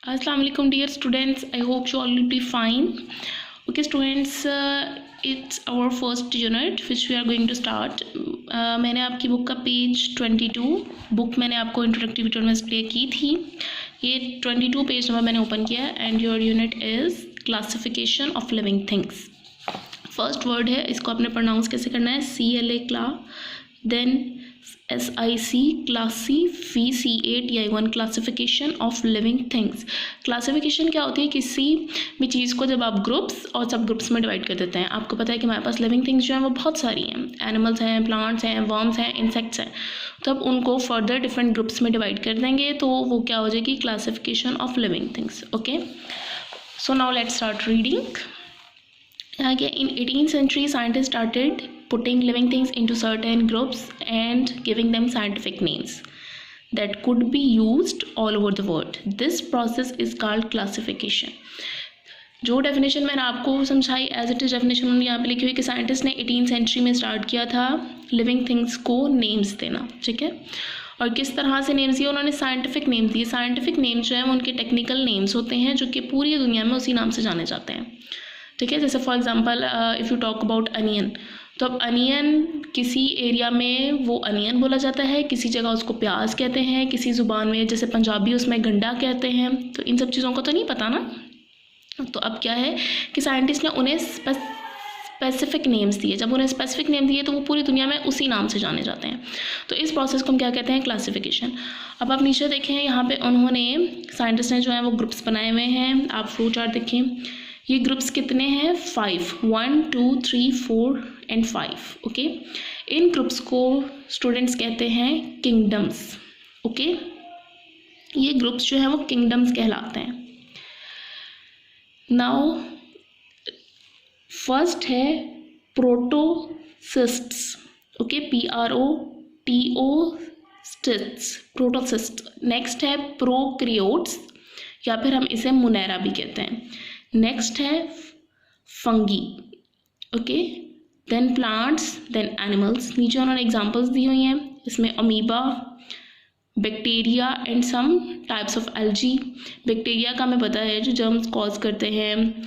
Assalamu alaikum dear students, I hope you all will be fine. Okay students, it's our first unit which we are going to start. मैंने आपकी book का page 22 book मैंने आपको introductory video में display की थी. ये 22 page number मैंने ओपन किया है and your unit is classification of living things. First word है, इसको आपने प्रोनाउंस कैसे करना है, CLA क्ला, देन SIC क्लासी, VCA classification of living things. Classification क्या होती है, किसी भी चीज़ को जब आप ग्रुप्स और सब ग्रुप्स में डिवाइड कर देते हैं. आपको पता है कि हमारे पास लिविंग थिंग्स जो हैं वो बहुत सारी हैं, एनिमल्स हैं, प्लांट्स हैं, वर्म्स हैं, इंसेक्ट्स हैं. तो अब उनको फर्दर डिफरेंट ग्रुप्स में डिवाइड कर देंगे तो वो क्या हो जाएगी, classification of living things. Okay, so now let's start reading. Again, in 18th century, scientists started putting living things into certain groups and giving them scientific names that could be used all over the world. This process is called classification. जो definition मैंने आपको समझाई as it is definition उन्होंने यहाँ पे लिखी हुई कि साइंटिस्ट ने 18th सेंचुरी में स्टार्ट किया था लिविंग थिंग्स को नेम्स देना. ठीक है, और किस तरह से नेम्स दिए उन्होंने, साइंटिफिक नेम्स दिए. साइंटिफिक नेम्स जो है उनके टेक्निकल नेम्स होते हैं जो कि पूरी दुनिया में उसी नाम से जाने जाते हैं. ठीक है, जैसे for example if you talk about onion, तो अब अनियन किसी एरिया में वो अनियन बोला जाता है, किसी जगह उसको प्याज कहते हैं, किसी ज़ुबान में जैसे पंजाबी उसमें गंडा कहते हैं. तो इन सब चीज़ों को तो नहीं पता ना. तो अब क्या है कि साइंटिस्ट ने उन्हें स्पेसिफिक नेम्स दिए. जब उन्हें स्पेसिफिक नेम दिए तो वो पूरी दुनिया में उसी नाम से जाने जाते हैं. तो इस प्रोसेस को हम क्या कहते हैं, क्लासिफिकेशन. अब आप नीचे देखें, यहाँ पे उन्होंने साइंटिस्ट ने जो है वो ग्रुप्स बनाए हुए हैं. आप फ्लो चार्ट देखें, ये ग्रुप्स कितने हैं, 5, 1 2 3 4 एंड 5. ओके, इन ग्रुप्स को स्टूडेंट्स कहते हैं किंगडम्स. ओके, ये ग्रुप्स जो हैं वो किंगडम्स कहलाते हैं. नाउ फर्स्ट है protists. Okay, PROTOSISTS, protist. Next है प्रोक्रियोट्स या फिर हम इसे मुनेरा भी कहते हैं. नेक्स्ट है fungi. Okay, then plants, then animals. नीचे उन्होंने एग्जांपल्स दी हुई हैं, इसमें amoeba, bacteria and some types of algae. Bacteria का हमें पता है जो जर्म्स कॉज करते हैं,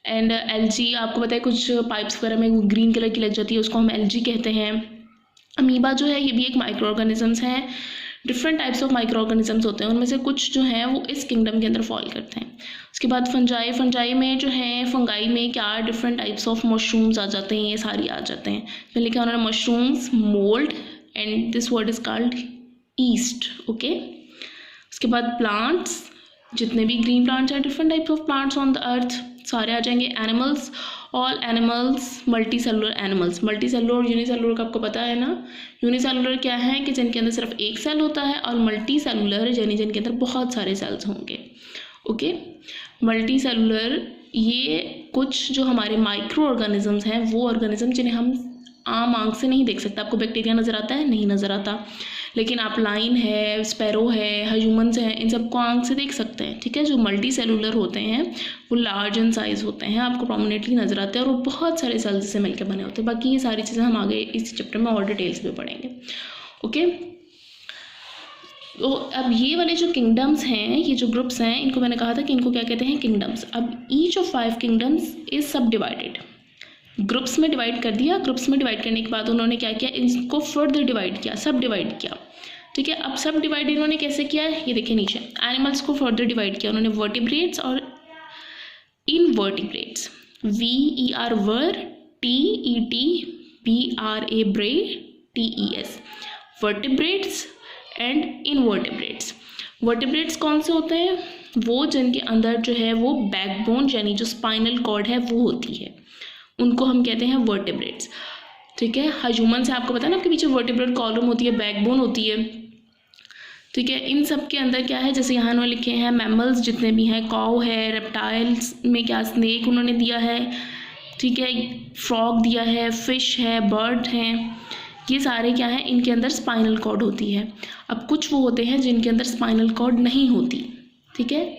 एंड एल्जी आपको पता है कुछ पाइप्स वगैरह में ग्रीन कलर की लग जाती है, उसको हम एल्जी कहते हैं. अमीबा जो है ये भी एक माइक्रो ऑर्गेनिजम्स हैं. Different types of micro organisms होते हैं, उनमें से कुछ जो हैं वो इस किंगडम के अंदर फॉल करते हैं. उसके बाद फंजाई में जो है, फंगाई में क्या डिफरेंट टाइप्स ऑफ मशरूम्स आ जाते हैं, ये सारी आ जाते हैं. तो लिखा उन्होंने mushrooms, mould, and this word is called east. Okay, उसके बाद प्लांट्स, जितने भी ग्रीन प्लांट्स हैं, different types of plants on the earth, सारे आ जाएंगे. Animals, all animals, multi cellular animals. Multi cellular और यूनिसेलुलर का आपको पता है ना. यूनिसेलुलर क्या है कि जिनके अंदर सिर्फ एक सेल होता है, और मल्टी सेलुलर यानी जिनके अंदर बहुत सारे सेल्स होंगे. ओके, मल्टी सेलुलर ये कुछ जो हमारे माइक्रो ऑर्गेनिजम्स हैं, वो ऑर्गेनिज्म जिन्हें हम आम आंख से नहीं देख सकते. आपको बैक्टीरिया नज़र आता है, नहीं नज़र आता, लेकिन आप लाइन है, स्पैरो है, ह्यूमन्स हैं, इन सबको आंख से देख सकते हैं. ठीक है, जो मल्टी सेलुलर होते हैं वो लार्ज इन साइज़ होते हैं, आपको प्रोमिनेंटली नज़र आते हैं, और वो बहुत सारे सेल्स से मिलकर बने होते हैं. बाकी ये सारी चीज़ें हम आगे इस चैप्टर में और डिटेल्स में पढ़ेंगे. ओके, तो अब ये वाले जो किंगडम्स हैं, ये जो ग्रुप्स हैं, इनको मैंने कहा था कि इनको क्या कहते हैं, किंगडम्स. अब ईच ऑफ 5 किंगडम्स इज सब डिवाइडेड. ग्रुप्स में डिवाइड कर दिया. ग्रुप्स में डिवाइड करने के बाद उन्होंने क्या किया, इनको फर्दर डिवाइड किया, सब डिवाइड किया. ठीक है, अब सब डिवाइड इन्होंने कैसे किया, ये देखिए नीचे. एनिमल्स को फर्दर डिवाइड किया उन्होंने वर्टिब्रेट्स और इनवर्टिब्रेट्स. VER वर, TETBRA ब्रे, TES, vertebrates and invertebrates. Vertebrates कौन से होते हैं, वो जिनके अंदर जो है वो बैकबोन यानी जो स्पाइनल कॉर्ड है वो होती है, उनको हम कहते हैं वर्टिब्रेट्स. ठीक है, ह्यूमन से आपको पता है ना, आपके पीछे वर्टिब्रेट कॉलम होती है, बैकबोन होती है. ठीक है, इन सब के अंदर क्या है, जैसे यहाँ उन्होंने लिखे हैं मैमल्स जितने भी हैं, काऊ है, रेप्टाइल्स में क्या स्नेक उन्होंने दिया है. ठीक है, फ्रॉग दिया है, फिश है, बर्ड हैं, ये सारे क्या हैं, इनके अंदर स्पाइनल कॉर्ड होती है. अब कुछ वो होते हैं जिनके अंदर स्पाइनल कॉर्ड नहीं होती. ठीक है,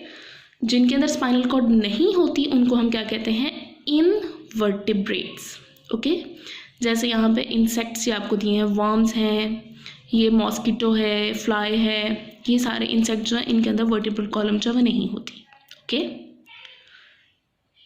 जिनके अंदर स्पाइनल कॉर्ड नहीं होती उनको हम क्या कहते हैं, इनवर्टिब्रेट्स. ओके, जैसे यहाँ पे इंसेक्ट्स आपको दिए हैं, वर्म्स हैं, ये मॉस्किटो है, फ्लाई है, ये सारे इंसेक्ट जो है इनके अंदर वर्टिब्रल कॉलम जो है वो नहीं होती। ओके।